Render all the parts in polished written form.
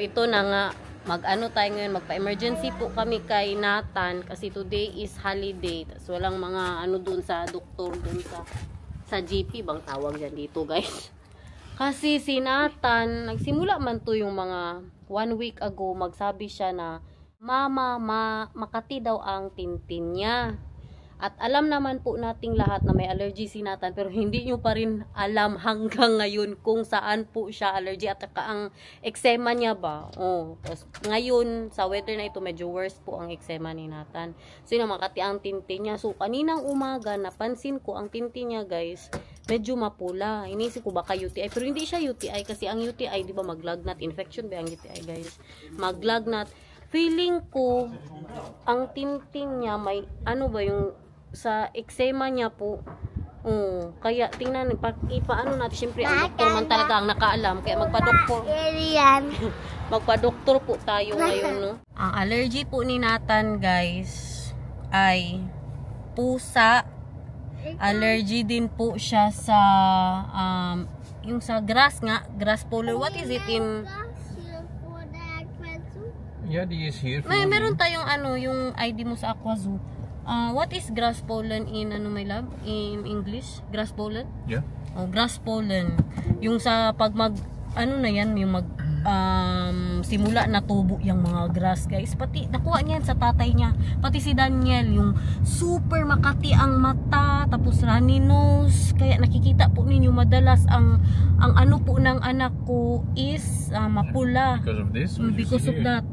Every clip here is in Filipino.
ito na nga, mag-ano tayo ngayon, magpa-emergency po kami kay Nathan kasi today is holiday. Tapos walang mga ano dun sa doktor, dun sa GP, bang tawag dyan dito guys. Kasi si Nathan, nagsimula man to yung mga 1 week ago, magsabi siya na, Mama, makati daw ang tintin niya. At alam naman po nating lahat na may allergy si Nathan, pero hindi nyo pa rin alam hanggang ngayon kung saan po siya allergy at saka ang eczema niya ba. Tapos ngayon sa weather na ito medyo worse po ang eczema ni Nathan. So yun, makati ang tintin niya. So kaninang umaga napansin ko ang tintin niya guys, medyo mapula. Inisip ko baka UTI, pero hindi siya UTI kasi ang UTI di ba maglagnat, infection ba ang UTI guys? Maglagnat. Feeling ko ang tintin niya may ano ba yung sa eczema niya po. Kaya tingnan, ipaano natin, syempre ang doktor man talaga ang nakaalam, kaya magpa-doktor. Magpa-doktor po tayo ngayon, no. Ang allergy po ni Nathan, guys, ay pusa. Allergy din po siya sa yung sa grass nga, grass pollen. What is it in Yeah, this is here. Meron tayong ano, yung ID mo sa Aqua Zoo. What is grass pollen in ano my love? In English? Grass pollen? Yeah. Grass pollen. Yung sa pag mag ano na yan, yung mag simula na tubo yung mga grass guys. Pati nakuha niyan sa tatay niya. Pati si Daniel, yung super makati ang mata, tapos runny nose. Kaya nakikita po ninyo madalas ang ano po ng anak ko is mapula. Because of this? Because of that.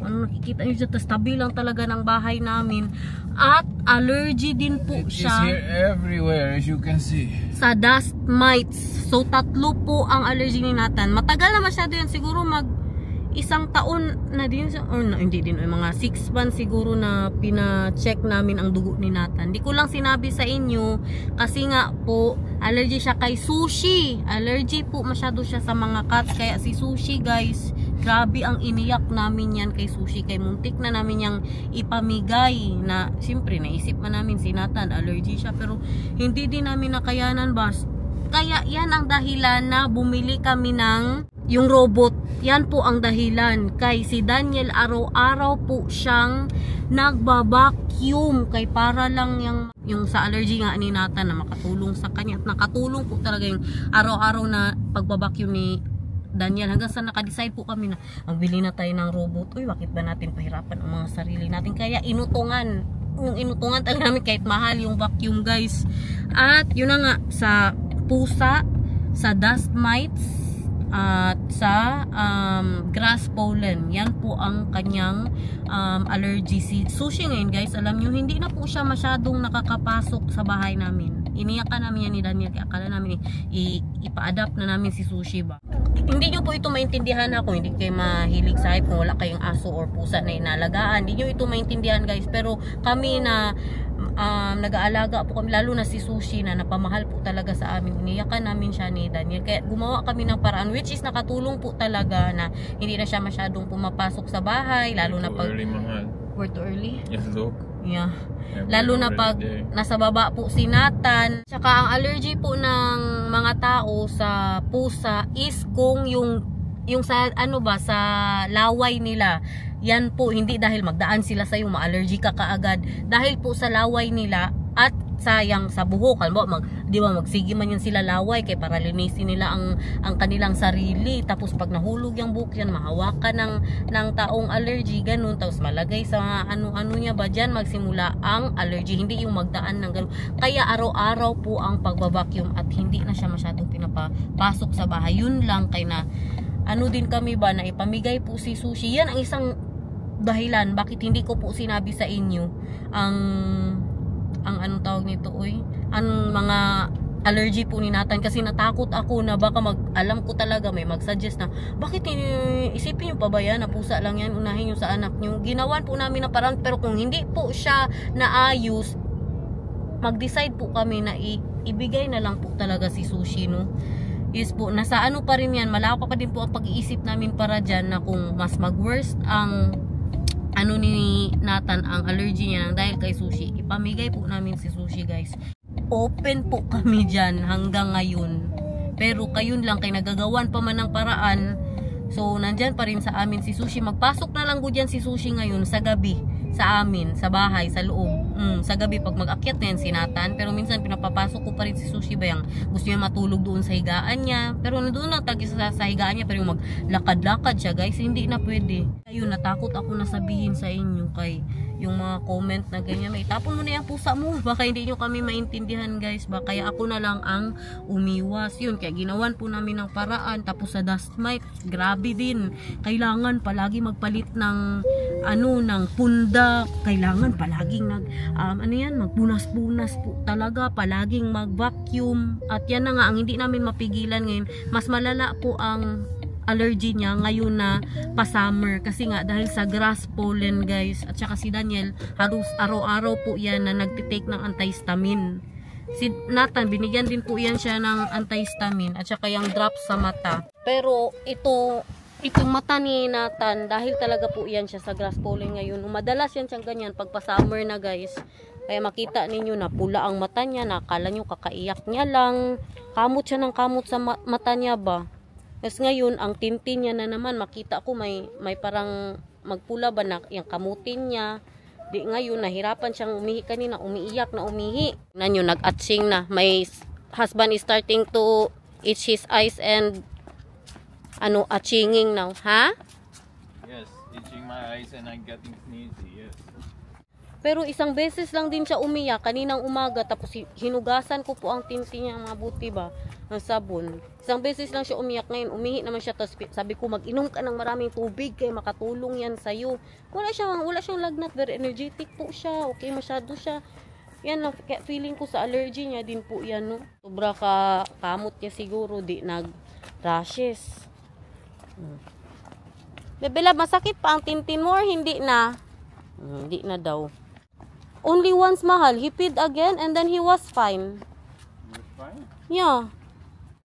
Ano nakikita niyo dyan, tas tabi lang talaga ng bahay namin. At allergy din po siya. It's here everywhere as you can see. Sa dust mites. So 3 po ang allergy ni Nathan. Matagal na masyado yan. Siguro mag 1 taon na din. Or no, hindi din. Mga 6 months siguro na pina-check namin ang dugo ni Nathan. Hindi ko lang sinabi sa inyo. Kasi nga po, allergy siya kay sushi. Allergy po masyado siya sa mga cats. Kaya si sushi guys, grabe ang iniyak namin yan kay sushi. Kay muntik na namin yang ipamigay. Na siyempre naisip man namin si Nathan, allergy siya. Pero hindi din namin nakayanan ba. Kaya yan ang dahilan na bumili kami ng yung robot. Yan po ang dahilan. Kay si Daniel araw-araw po siyang nagbabacuum. Kay para lang yung sa allergy nga ni Nathan na makatulong sa kanya. At nakatulong po talaga yung araw-araw na pagbabacuum ni Daniel. Hanggang sa nakadecide po kami na magbili na tayo ng robot. Uy, bakit ba natin pahirapan ang mga sarili natin? Kaya inutungan. Yung inutungan talaga namin kahit mahal yung vacuum guys. At yun na nga, sa pusa, sa dust mites, at sa grass pollen. Yan po ang kanyang allergy. Si sushi ngayon guys, alam nyo, hindi na po siya masyadong nakakapasok sa bahay namin. Iniyakan namin yan ni Daniel, kaya akala namin ipa-adapt na namin si sushi ba. Hindi nyo po ito maintindihan ako, hindi kayo mahilig sa hype kung wala kayong aso or pusa na inalagaan. Hindi nyo ito maintindihan guys, pero kami na nag-aalaga po kami, lalo na si sushi na napamahal po talaga sa amin, iniyakan namin siya ni Daniel, kaya gumawa kami ng paraan which is nakatulong po talaga na hindi na siya masyadong pumapasok sa bahay, lalo na pag we're too early. Yes, look. Yeah. Lalo na pag nasa baba po si Nathan. Tsaka ang allergy po ng mga tao sa pusa is kung yung sa ano ba, sa laway nila. Yan po, hindi dahil magdaan sila sa iyo, ma-allergy ka kaagad. Dahil po sa laway nila at sayang sa buhok. Di ba magsigi man yan sila laway kay para linisin nila ang kanilang sarili. Tapos pag nahulog yung buhok yan, mahawakan ng taong allergy, ganun. Tapos malagay sa ano niya ba dyan, magsimula ang allergy. Hindi yung magdaan ng ganun. Kaya araw-araw po ang pagbabacuum at hindi na siya masyadong pinapasok sa bahay. Yun lang kay na ano din kami ba na ipamigay po si sushi. Yan ang isang dahilan bakit hindi ko po sinabi sa inyo ang anong tawag nito ang mga allergy po ni Nathan, kasi natakot ako na baka alam ko talaga may mag-suggest na bakit isipin nyo pa ba yan na pusa lang yan, unahin nyo sa anak nyo. Ginawan po namin na parang, pero kung hindi po siya naayos, mag-decide po kami na ibigay na lang po talaga si sushi, no. Yes po, nasa ano pa rin yan, malawak pa din po ang pag-iisip namin para dyan na kung mas mag-worst ang ano ni Nathan, ang allergy niya dahil kay sushi, ipamigay po namin si sushi guys. Open po kami dyan hanggang ngayon, pero kayun lang kay nagagawan pa man ng paraan So, nandyan pa rin sa amin si Sushi. Magpasok na lang po dyan si Sushi ngayon sa gabi. Sa amin, sa bahay, sa loob. Sa gabi, pag mag-akyat na yan si Nathan. Pero minsan, pinapapasok ko pa rin si Sushi bayang gusto niya matulog doon sa higaan niya. Pero nandun na talaga sa higaan niya. Pero yung maglakad-lakad siya, guys, hindi na pwede. Ayun, natakot ako na sabihin sa inyo kay yung mga comment na ganyan. May tapon mo na yung pusa mo. Baka hindi nyo kami maintindihan, guys. Baka kaya ako na lang ang umiwas. Yun, kaya ginawan po namin ng paraan. Tapos sa dust mite, grabe din. Kailangan palagi magpalit ng ng punda. Kailangan palaging magbunas-bunas po talaga. Palaging mag-vacuum. At yan na nga, ang hindi namin mapigilan ngayon. Mas malala po ang allergy niya ngayon na pa-summer kasi nga dahil sa grass pollen, guys. At saka si Daniel halos araw-araw po yan na nagtitake ng antihistamine. Si Nathan, binigyan din po yan siya ng antihistamine at saka yung drops sa mata. Pero itong mata ni Nathan, dahil talaga po yan siya sa grass pollen ngayon, madalas yan siyang ganyan pag pa-summer na, guys. Kaya makita ninyo na pula ang mata niya, nakala nyo kakaiyak niya lang, kamot siya ng kamot sa mata niya ba. Tapos ngayon, ang tintin niya na naman, makita ko may parang magpula ba na yung kamutin niya. Di ngayon, nahirapan siyang umihi kanina, umiiyak na umihi. Nanyo, nag-atching na. My husband is starting to itch his eyes and atchinging now. Ha? Yes, itching my eyes and I'm getting sneezy, yes. Pero isang beses lang din siya umiyak kaninang umaga. Tapos hinugasan ko po ang tintin niya, mabuti ba, ng sabon. Isang beses lang siya umiyak. Ngayon, umihi naman siya. Tapos sabi ko, mag-inom ka ng maraming tubig kaya makatulong yan sa'yo. Wala siyang lagnat. Very energetic po siya. Okay, masyado siya. Yan lang, feeling ko sa allergy niya din po yan, no? Sobra kamot niya siguro, di nag-rashes. Bebe love, masakit pa ang tintin mo or hindi na? Hindi na daw. Only once, mahal. He peed again and then he was fine. He was fine? Yeah.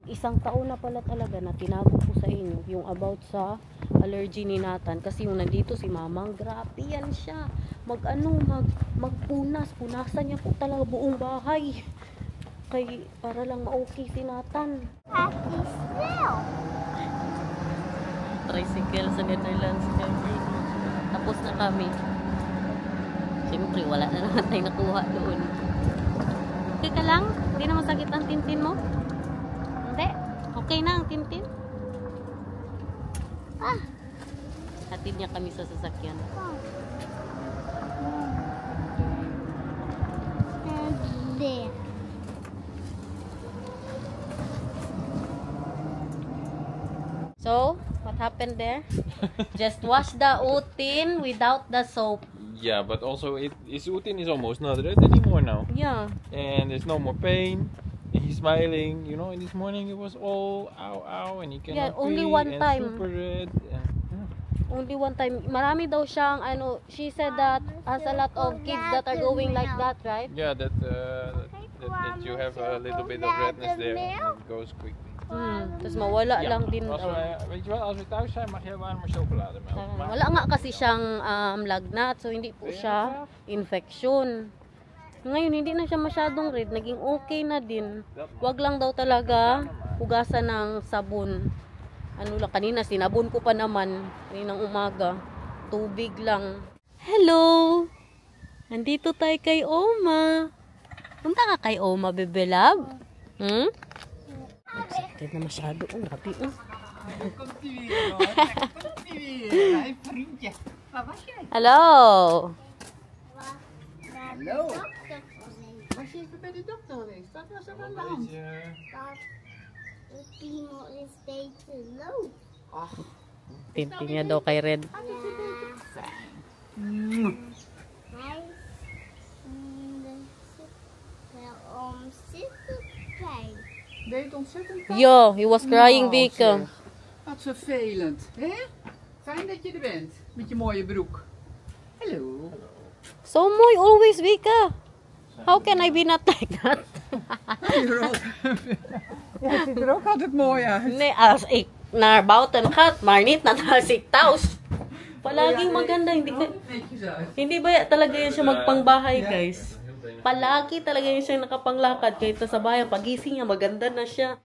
Isang taon na pala talaga na tinago ko sa inyo yung about sa allergy ni Nathan. Kasi yung nandito si Mamang, grabe yan siya. Punasan niya po talaga buong bahay. Para lang ma-okay si Nathan. Happy smell. Tricycle sa Netherlands. Tapos na kami. Siyempre, wala na naman tayo nakuha doon. Okay ka lang? Hindi na masakit ang tintin mo? Hindi? Okay na ang tintin? Hatid niya kami sa sasakyan. And there. So, what happened there? Just wash the utin without the soap. Yeah, but also his utin is almost not red anymore now. Yeah. And there's no more pain. And he's smiling. You know, in this morning it was all ow, and he cannot only breathe, one and time. super red. And, Only one time. Marami daw siyang, she said that has a lot of kids that are going like that, right? yeah, that you have a little bit of redness there, and it goes quickly. Tapos mawala lang din Als daw. weet je wel, als we thuis zijn mag je warme chocolademelk maken. Wala nga kasi siyang lagnat, so hindi po siya infection. Ngayon, hindi na siya masyadong red, naging okay na din. Wag lang daw talaga hugasan ng sabon. Kanina sinabon ko pa naman, kaninang umaga. Tubig lang. Hello! Nandito tayo kay Oma. Punta ka kay Oma, bebe love? Excited na masyado. Grabe. Hallo! Hallo. Was je even bij de dokter geweest? Wat was er aan de hand? De piemel is beetje low. Tintin niya daw kay Red. Hij ontzettend pijn. Deed het ontzettend pijn? Yo, he was crying big. zeg. Wat vervelend, hè? Fijn dat je er bent, met je mooie broek. Hallo. So mooi always Vika. How can I be not like that? Ja, ziet er ook altijd mooi uit. Nee, als ik naar buiten ga, maar niet als ik thuis. Palaging maganda, Netjes uit. hindi ba talaga yan siya magpangbahay, guys? Palagi talaga yan siya nakapanglakad kahit sa bayan. Pagising niya, maganda na siya.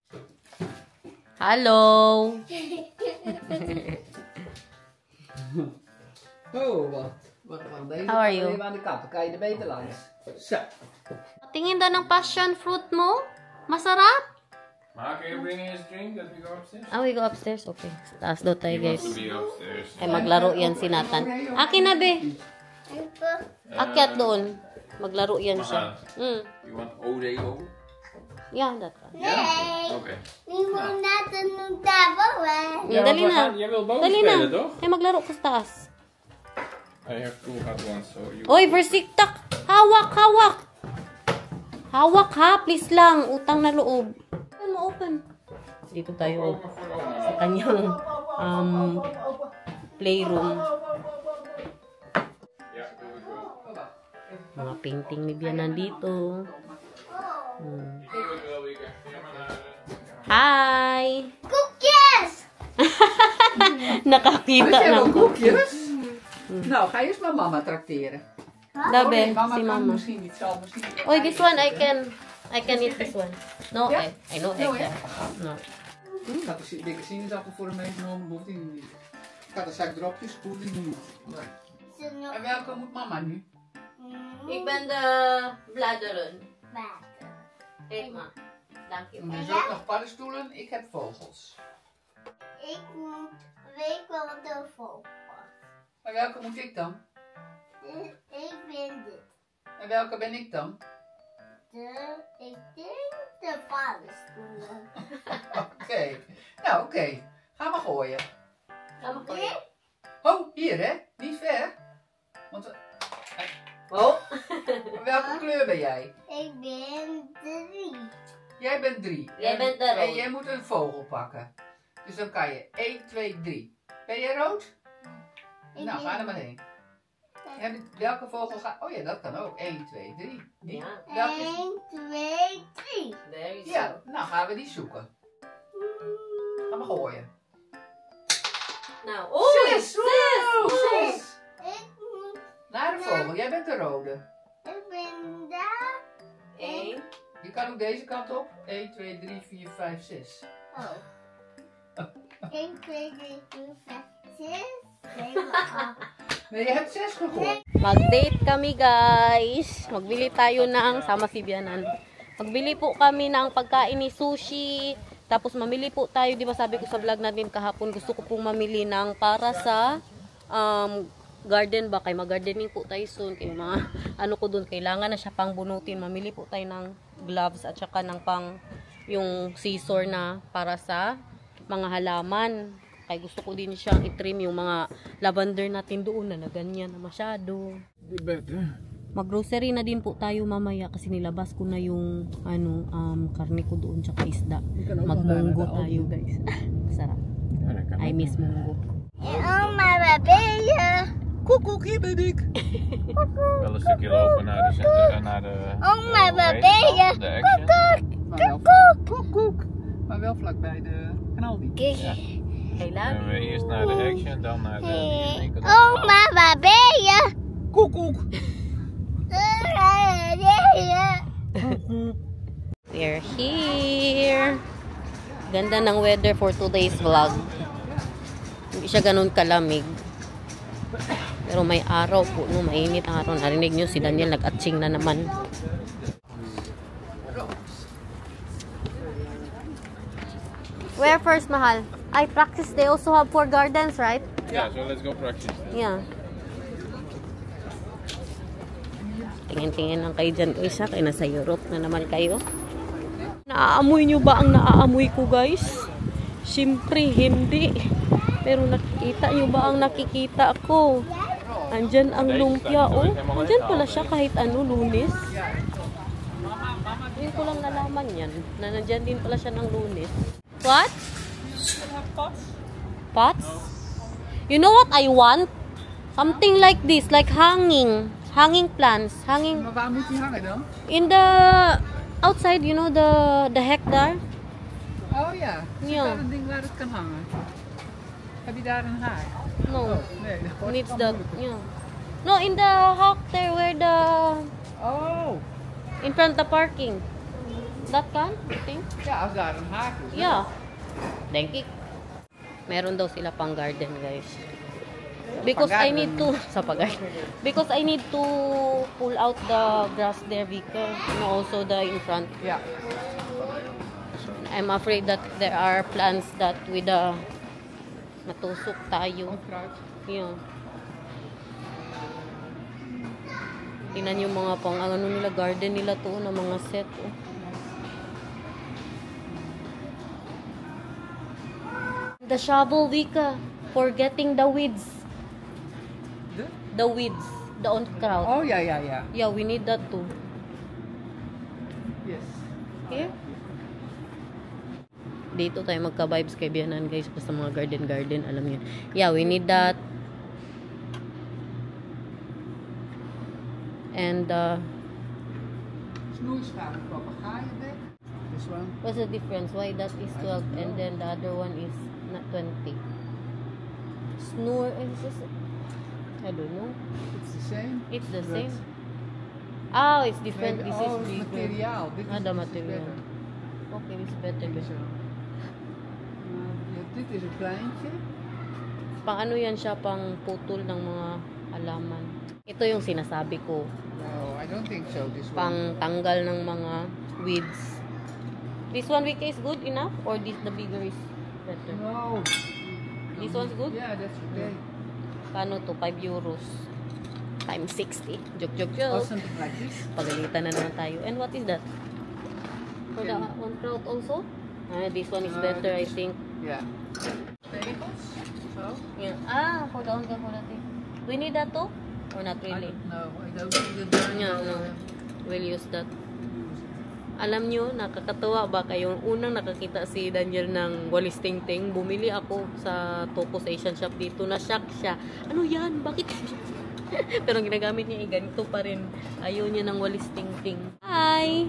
Hallo. Oh, wat deze How are you? even aan de kant, dan kan je er beter langs. Zo. Tingin daw ng passion fruit mo. Masarap. Mark, are you bringing his drink that we go upstairs? Ah, we go upstairs? Okay. Taas daw tayo, He wants guys. to be upstairs. Ay, maglaro yan si Nathan. Akin na, be. Akyat doon. Maglaro yan siya. You want Oreo? Yeah, that one. Nee, Okay. die moet net een tafel. Ja, Dali want we na. gaan- jij wil boven Dali na. spelen, toch? Ay, maglaro ka sa taas. I have two hot ones, so you... Oy, versiktak. Hawak, hawak. Hawak ha, please lang. Utang na loob. Open mo, open. Dito tayo sa kanyang playroom. Ja, doe ik wel. Mga painting ni Bian nandito. Ik doe het wel weer. Ja, maar naar de... Hi! Koekjes! Nakakita Had jij wel ng koekjes? Nou, ga eerst maar mama trakteren. Dabe, Mama si kan mama. misschien niet, zal misschien niet. Oy, this one I can eat this one. No, Ja? I know No, I ja? can. No. Ik had een dikke sinaasappel voor hem meegenomen, hoeft hij niet. Ik had een zak dropjes, hoeft hij niet. Ze nog En welke moet mama nu? Ik ben de bladeren. water. Eet maar. Dank je. Er zijn ook nog paddenstoelen, ik heb vogels. Ik moet weet wel wat de vogel was. Maar welke moet ik dan? Ik ben dit. En welke ben ik dan? Ik denk de paddenstoelen. Oké. Nou, oké. Ga maar gooien. Dit? Oh, hier hè? Niet ver. Want, Oh. welke kleur ben jij? Ik ben 3. Jij bent 3. Jij bent de En rood. jij moet een vogel pakken. Dus dan kan je 1, 2, 3. Ben jij rood? Nou, ga er maar heen. Welke vogel gaat... Oh ja, dat kan ook. 1, 2, 3. Die? Ja. Welke is... 1, 2, 3. There you Ja, nou gaan we die zoeken. Ga maar gooien. Nou, oei! 6! Wow, 6! Ik moet... Naar de vogel. Jij bent de rode. Ik ben daar. 1. Je kan ook deze kant op. 1, 2, 3, 4, 5, 6. Oh. 1, 2, 3, 4, 5, 6, 7, 8. Nee, je hebt 6 gegooid. Mag-date kami, guys. Magbili tayo ng, sama si Bianan. Magbili po kami ng pagkain ni sushi. Tapos mamili po tayo, di ba sabi ko sa vlog natin kahapon, gusto ko pong mamili ng para sa garden ba. Kay mag-gardening po tayo soon. Kay mga, ano ko dun, kailangan na siya pang bunutin. Mamili po tayo ng gloves at saka ng pang, yung scissor na para sa mga halaman. Kaya gusto ko din siyang i-trim yung mga lavender natin doon na ganyan na masyado. Mag-grocery na din po tayo mamaya kasi nilabas ko na yung karne ko doon tsaka isda. Magmunggo tayo, guys. Sarap. I miss munggo. Oh, maar ben je? Koekoek, hier ben ik. Wel een stukje lopen naar de... Naar de Oh, maar waar hoe ben heet je? het? De Action. Maar wel, koekoek. Maar wel vlakbij de Knaldi. Ja. Kailangan. En we eerst naar de Action, dan naar de... die winkel. Oh, maar waar ben je? Koekoek. We're here. Ganda ng weather for today's vlog. Hindi siya ganun kalamig. Pero may araw po, no? Mainit ang araw. Narinig nyo, si Daniel nag-atching na naman. Where first, Mahal? I practice. They also have 4 gardens, right? Ja, so let's go practice. Yeah. Tingin-tingin lang kayo dyan, guys, ha? Kaya nasa Europe na naman kayo. Naaamoy nyo ba ang naaamoy ko, guys? Siyempre, hindi. Pero nakikita nyo ba ang nakikita ko? Andyan ang lumpia, oh. Andyan pala siya kahit ano, Lunes. Hindi ko lang nalaman yan. Na nandyan din pala siya ng Lunes. What? Pots? You know what I want? Something like this, like hanging plants, hanging Maar waar moet die hangen dan? in the outside, you know, the hectare. Oh ja, zit Ja. daar een ding waar het kan hangen? Heb je daar een haak? No, Nee, dat wordt needs dan that. moeilijk. Yeah. No, in the hectare where the Oh, in front of the parking. That can, you think? ja, als daar een haak is. Yeah. Denki. Meron daw sila pang garden, guys. Because I need to because I need to pull out the grass there, Vika, and also the in front. Yeah. I'm afraid that there are plants that with the matusok tayo. Yeah. Tingnan yung mga pang ano nila garden nila to na mga set. Oh. The shovel, Vika, for getting the weeds. The weeds, the on crowd. Oh, yeah. Yeah, we need that too. Yes. Okay? Dito tayo magka-vibes kay Bianan, guys. Basta mga garden, alam niyo. Yeah, we need that. And, Snoeischaap, papagaaien dek. This one. what's the difference? Why that is 12 and then the other one is not 20? Snore, is this, I don't know. It's the same. It's the but same. Oh, it's different. maybe- This oh, is bigger. materiaal. Dit Ah, is, the this is material. better. Okay, it's better. Zo. Ja, dit is een kleintje. Pang ano yan siya, pang putol ng mga halaman. Ito yung sinasabi ko. No, I don't think so. This one. Pang tanggal ng mga weeds. This one, Vika, is good enough? Or this, the bigger is better? No. This one's good? Yeah, that's okay. Kano to? 5 euros. Times 60. Joke. Or something like this. Pagalitan na naman tayo. And what is that? For the one crowd also? This one is better, I think. Yeah. Tegels. So. Yeah. Ah, for the on crowd, for the thing. We need that too? Or not really? No, I don't need the Yeah, no. We'll use that. Alam nyo, nakakatawa ba kayong unang nakakita si Daniel ng walis ting-ting? Bumili ako sa Tokos Asian Shop dito. Na-shock siya. Ano yan? Bakit? Pero ang ginagamit niya, ganito pa rin. Ayaw niya ng walis ting-ting. Hi!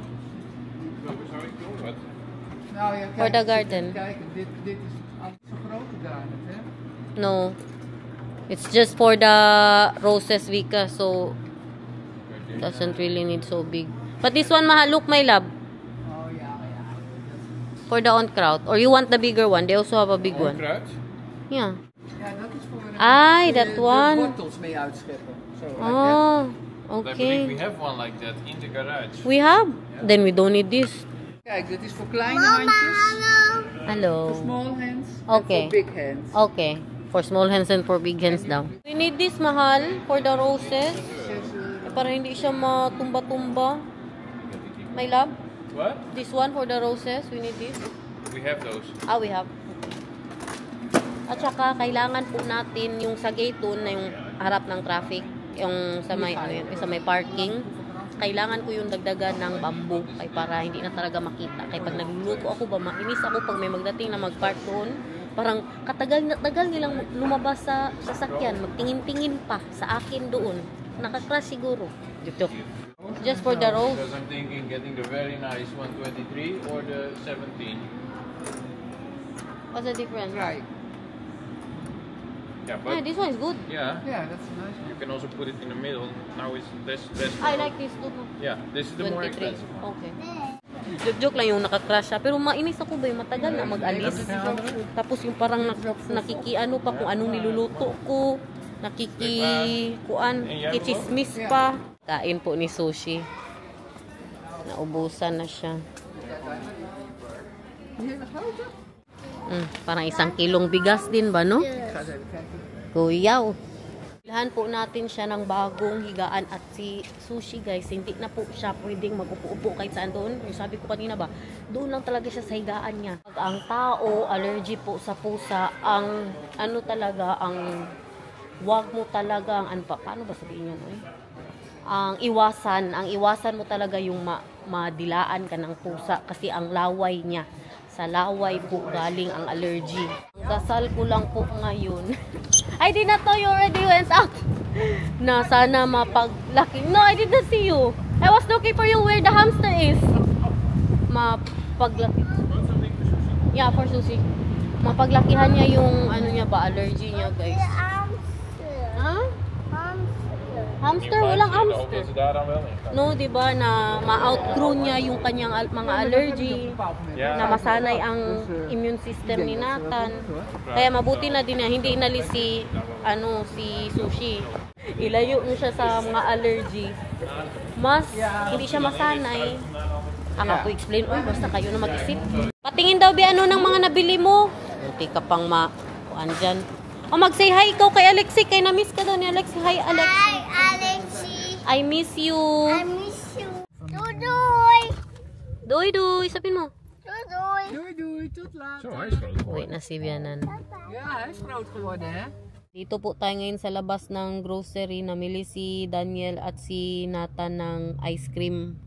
Nou ja, For kijk, the garden. Kijk, dit is zo'n grote garden, hè? No. It's just for the roses, Vika. So, doesn't really need so big. But this one, mahal. Look, my love. Oh ja. For the on crowd. Or you want the bigger one? They also have a big one. Onkruid? Yeah. Ja, dat is voor Ai, that one. de wortels mee uitscheppen. Zo, like that. Oh, I believe we okay. have one like that in the garage. We have? Then we don't need this. Kijk, dit is voor kleine handjes. Hello. For small hands. Okay. And for big hands. Okay. For small hands and for big hands daw. We need this, mahal, for the roses. Para hindi siya matumba-tumba. My love, What? this one for the roses. We need this. We have those. Ah, we have. At saka, kailangan po natin yung sa gate doon na yung harap ng traffic, yung sa may, ano yun, sa may parking. Kailangan ko yung dagdagan ng bamboo kay para hindi na talaga makita. Kaya pag nagluluto ako ba, mainis ako pag may magdating na mag-park doon. Parang katagal nilang lumabas sa sasakyan, magtingin-tingin pa sa akin doon. Nakakras siguro. Joke. Just for the rose. Because I'm thinking getting the very nice 123 or the 17. What's the difference? Right. Yeah, Yeah, but this one is good. yeah, Yeah, that's nice. you can also put it in the middle. Now it's less. I like this too. Yeah, this is the more 23. expensive. Okay. Joke lang yung nakakrush siya. Pero mainis ako ba yung matagal na mag-alis. Tapos yung parang nakikiano pa kung anong niluluto ko. Kichismis pa. Kain po ni Sushi. Naubusan na siya. Die hele grote? Parang 1 kilong bigas din ba, no? Ik ga eens even kijken. Kuyaw. Bilhan po natin siya ng bagong higaan at si Sushi, guys, hindi na po siya pwedeng mag-upo-upo kahit saan doon. Yung sabi ko kanina ba, doon lang talaga siya sa higaan niya. Pag ang tao, allergy po sa pusa, ang ano talaga, ang wag mo talaga, paano ba sabihin yun? Ang iwasan mo talaga yung madilaan ka ng pusa kasi ang laway niya. Sa laway po galing ang allergy. Ang dasal ko lang po ngayon. I did not know you already went out. Na sana mapaglaki. No, I did not see you. I was looking for you where the hamster is. Mapaglaki. Yeah, for Sushi. Mapaglakihan niya yung ano niya ba, allergy niya, guys. Hamster. Huh? Hamster. Hamster, walang Ook hamster. dat ze daar dan wel in gaan. No, 'di ba, na ma-outgrow niya yung kanyang mga allergy, na masanay ang immune system ni Nathan. Kaya mabuti na din na hindi inalis si si Sushi. Ilayo mo siya sa mga allergy. Mas hindi siya masanay. Ang ako explain, basta kayo na mag-isip. Patingin daw ng mga nabili mo. Hindi ka pang kuan dyan. Mag-say hi ikaw kay Alexi. Kay na-miss ka daw ni Alexi. Hi, Alexi. Hi, Alexi. I miss you. I miss you. Doei. Doy, sabihin mo. Doei. Doei doei, tot later. Zo, hij is groot Uwi geworden. na si Bianan. Ja, hij is groot geworden, hè? Dito po tayo ngayon sa labas ng grocery. Namili si Daniel at si Nathan ng ice cream.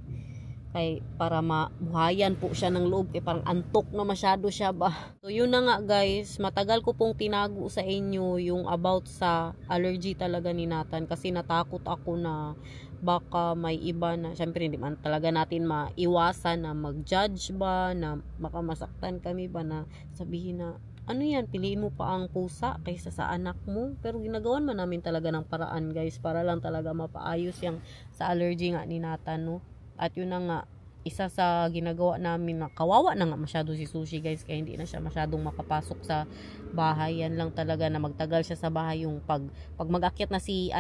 Para mabuhayan po siya ng loob. Parang antok na masyado siya ba. So yun na nga guys. Matagal ko pong tinago sa inyo yung about sa allergy talaga ni Nathan. Kasi natakot ako na baka may iba na. Syempre hindi man talaga natin maiwasan na mag-judge ba. Na baka masaktan kami ba na sabihin na ano yan, piliin mo pa ang pusa kaysa sa anak mo. Pero ginagawan man namin talaga ng paraan guys. Para lang talaga mapaayos yung sa allergy nga ni Nathan, no. At yun na nga, isa sa ginagawa namin na kawawa na nga masyado si Sushi guys. Kaya hindi na siya masyadong makapasok sa bahay. Yan lang talaga na magtagal siya sa bahay. Yung pag mag-akyat na si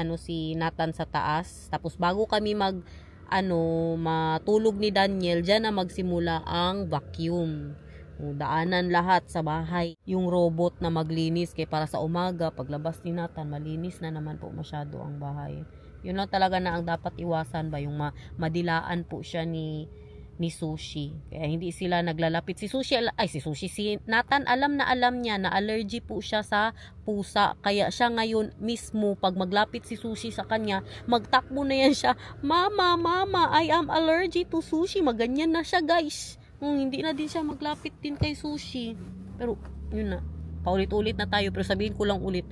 Nathan sa taas. Tapos bago kami matulog ni Daniel, dyan na magsimula ang vacuum. Daanan lahat sa bahay. Yung robot na maglinis. Kaya para sa umaga, paglabas ni Nathan, malinis na naman po masyado ang bahay. Yun lang talaga na ang dapat iwasan ba, yung madilaan po siya ni Sushi. Kaya hindi sila naglalapit. Si Nathan alam niya na allergy po siya sa pusa. Kaya siya ngayon mismo, pag maglapit si Sushi sa kanya, magtakbo na yan siya. Mama, I am allergic to Sushi. Maganyan na siya guys. Hindi na din siya maglapit din kay Sushi. Pero yun na, paulit-ulit na tayo. Pero sabihin ko lang ulit,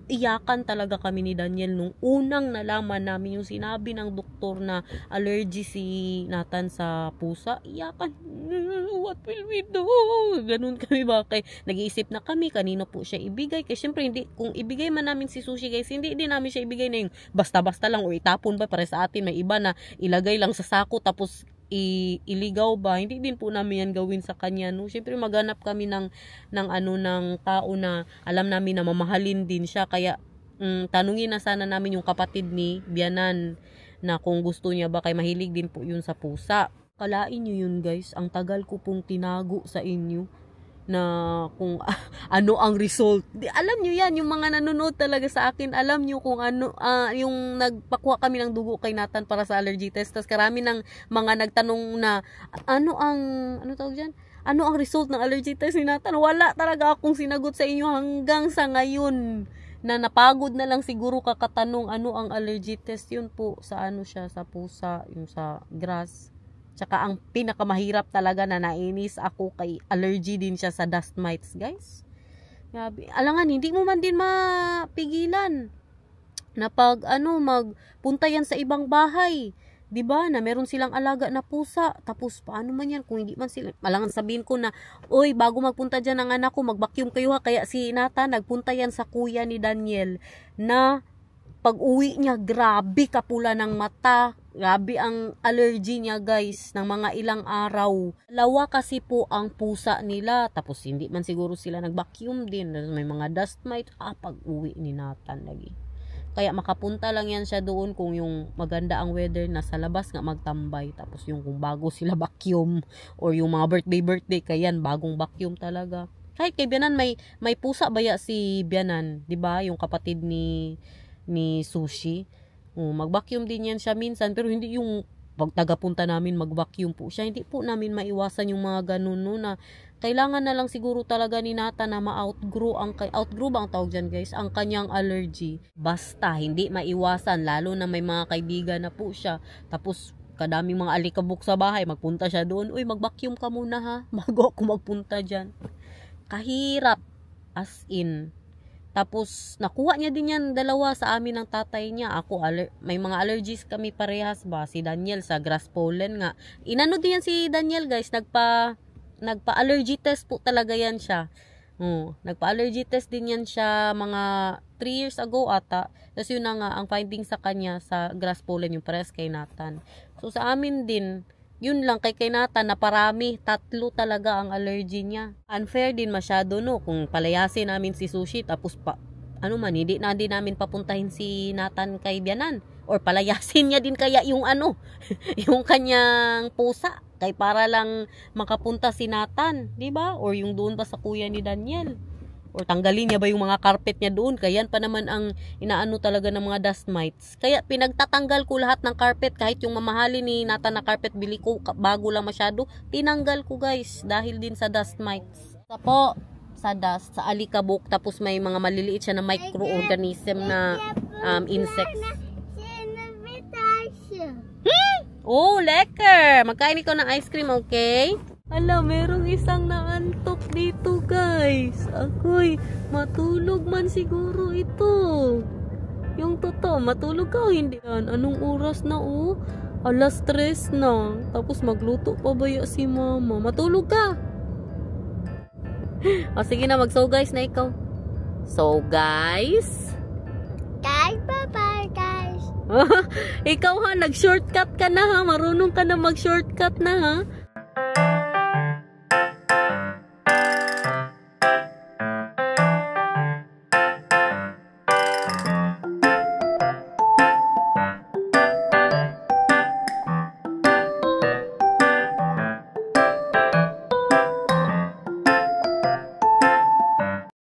iyakan talaga kami ni Daniel nung unang nalaman namin yung sinabi ng doktor na allergy si Nathan sa pusa. Iyakan, what will we do? Ganun kami ba? Nag-iisip na kami kanino po siya ibigay. Kasi syempre hindi, kung ibigay man namin si Sushi guys, hindi din namin siya ibigay na yung basta-basta lang o itapon ba para sa atin. May iba na ilagay lang sa sako tapos iligaw ba, hindi din po namin yan gawin sa kanya, no. Syempre maghanap kami ng tao na alam namin na mamahalin din siya. Kaya tanungin na sana namin yung kapatid ni Bianan na kung gusto niya ba, kay mahilig din po yun sa pusa. Kalain nyo yun guys, ang tagal ko pong tinago sa inyo na kung ano ang result. Alam nyo yan, yung mga nanonood talaga sa akin, alam nyo kung yung nagpakuha kami ng dugo kay Nathan para sa allergy test. Tapos karami ng mga nagtanong na ano tawag dyan? Ano ang result ng allergy test ni Nathan? Wala talaga akong sinagot sa inyo hanggang sa ngayon. Na napagod na lang siguro kakatanong ano ang allergy test. Yun po sa siya, sa pusa, yung sa grass. Tsaka ang pinakamahirap talaga na nainis ako kay allergy din siya sa dust mites, guys. Grabe. Alangan, hindi mo man din mapigilan na pag magpunta yan sa ibang bahay. 'Di ba? Na meron silang alaga na pusa. Tapos paano man yan kung hindi man sila. Alangan sabihin ko na, oy, bago magpunta diyan ng anak ko, mag-vacuum kayo ha. Kaya si Nathan nagpunta yan sa kuya ni Daniel na pag-uwi niya, grabe kapula ng mata. Grabe ang allergy niya guys ng mga ilang araw. Dalawa kasi po ang pusa nila. Tapos hindi man siguro sila nag-vacuum din. May mga dust mite. Pag-uwi ni Nathan lagi. Kaya makapunta lang yan siya doon kung yung maganda ang weather na sa labas nga magtambay. Tapos yung kung bago sila vacuum or yung mga birthday kaya yan bagong vacuum talaga. Kahit kay Bianan may pusa baya si Bianan, 'di ba? Yung kapatid ni Sushi. Mag-vacuum din yan siya minsan, pero hindi yung pag tagapunta namin mag-vacuum po siya. Hindi po namin maiwasan yung mga ganun, no, na kailangan na lang siguro talaga ni Nathan na ma-outgrow ba ang tawag dyan guys, ang kanyang allergy. Basta hindi maiwasan, lalo na may mga kaibigan na po siya. Tapos kadaming mga alikabok sa bahay, magpunta siya doon, uy, mag-vacuum ka muna ha, bago ako magpunta dyan. Kahirap, as in. Tapos, nakuha niya din yan dalawa sa amin ng tatay niya. Ako, may mga allergies kami parehas ba. Si Daniel sa grass pollen nga. Inano din yan si Daniel guys. Nagpa-allergy test po talaga yan siya. Nagpa-allergy test din yan siya mga 3 years ago ata. Tapos yun na nga, ang finding sa kanya sa grass pollen yung parehas kay Nathan. So sa amin din, yun lang kay Nathan na parami, 3 talaga ang allergy niya. Unfair din masyado no, kung palayasin namin si Sushi tapos hindi na din namin papuntahin si Nathan kay Bianan. Or palayasin niya din kaya yung yung kanyang pusa. Kay para lang makapunta si Nathan, di ba? Or yung doon pa sa kuya ni Daniel. Or tanggalin niya ba yung mga carpet niya doon? Kaya yan pa naman ang inaano talaga ng mga dust mites. Kaya pinagtatanggal ko lahat ng carpet. Kahit yung mamahali ni Nathan na carpet, bili ko bago lang masyado. Tinanggal ko guys. Dahil din sa dust mites. Sa dust, sa alikabok. Tapos may mga maliliit siya na microorganism na insects. Oh, lekker! Magkain ikaw ng ice cream, okay? Ala, merong isang naantok dito, guys. Ako'y matulog man siguro ito. Yung totoo, matulog ka o hindi yan? Anong oras na, oh? 3:00 na. Tapos magluto pa ba si mama? Matulog ka! O, sige na, mag-so guys na ikaw. So, guys. Guys, bye-bye, guys. Ikaw ha, nag-shortcut ka na ha. Marunong ka na mag-shortcut na ha.